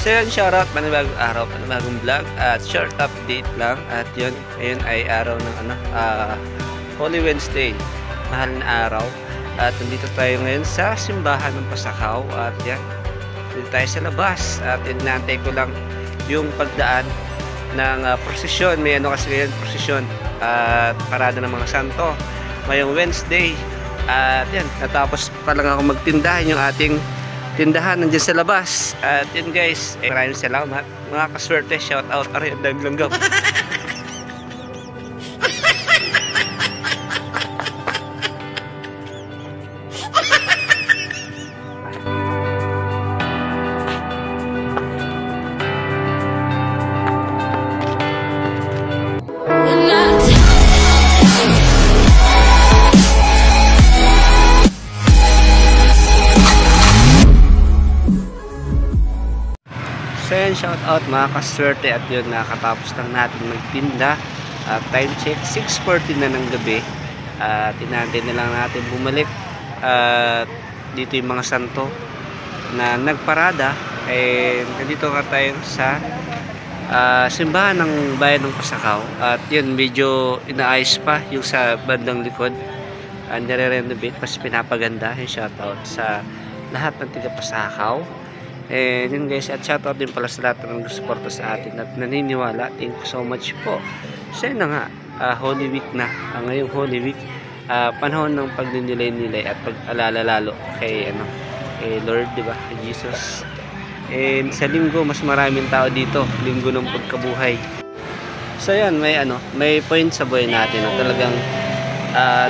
So yun, shoutout, panibagong araw, panibagong vlog at short update lang. At yun, ayun ay araw ng Holy Wednesday, mahal na araw. At nandito tayo ngayon sa simbahan ng Pasakaw. At yan, dito tayo sa labas. At inantay ko lang yung pagdaan ng prosesyon. May kasi ngayon prosesyon at parada ng mga santo ngayong Wednesday. At yan, natapos pa lang ako magtindahan yung ating tindahan nandiyan sa labas. At yun guys, maraming salamat mga kaswerte. Shout out Ariel Daglanggam. So yan, shout out mga kaswerte. At yun, nakatapos lang natin magtinda. Time check 6:40 na ng gabi. Tinantay na lang natin bumalik. Dito yung mga santo na nagparada. Nandito ka tayo sa simbahan ng bayan ng Pasakaw. At yun, medyo inaayos pa yung sa bandang likod. Nire-renovate, mas pinapaganda. Shout out sa lahat ng tiga Pasakaw. Yun guys, at shoutout din pala sa lahat ng suporta sa atin at naniniwala. Thank you so much po. So yun na nga, Holy Week na. Ngayong Holy Week, panahon ng pagninilay-nilay at pag-alala lalo kay Lord, diba? Kay Jesus. Sa linggo, mas maraming tao dito. Linggo ng pagkabuhay. So yan, may point sa buhay natin na talagang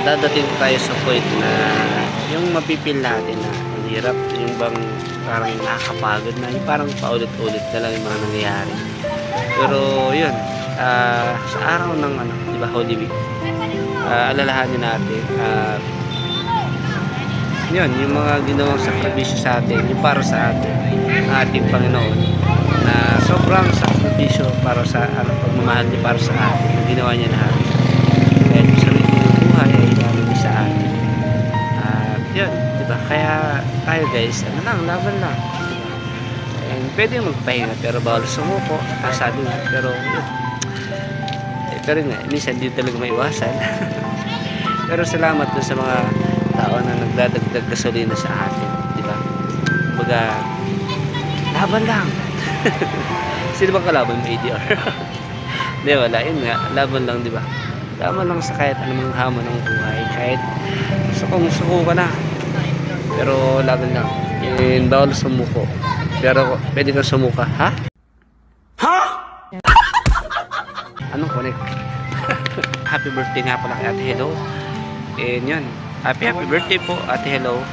dadating tayo sa point na yung mapipil natin na hirap, yung bang parang nakakapagod na, yung parang paulit-ulit na lang yung mga nangyayari. Pero yun, sa araw ng diba, Holy Week, alalahanin natin yun, yung mga ginawang sakripisyo sa atin, yung para sa atin, ng ating Panginoon, na sobrang sakripisyo para sa pagmamahal niya para sa atin, na ginawa niya lahat. Kaya yung sarili ng buhay ay dami niya sa atin. Yun, diba? Kaya tayo guys, laban lang. Pwede magpahinga pero bawal sumuko, sabi nga, pero yun. Pero nga, minsan di talaga maiwasan. Pero salamat dun sa mga tao na nagdadagdag gasolina sa atin, diba? Kumbaga, laban lang. Sino bang kalaban mo, ADR? Di, wala, yun nga, laban lang, diba? Laban lang sa kahit anong hamon ng buhay, kahit suko ka na, pero laban lang. Bawal sumuko, pero pwede kang sumuka. Ha? Anong connect? Happy birthday nga pala kay Ate Hello. Yun, happy birthday po Ate Hello.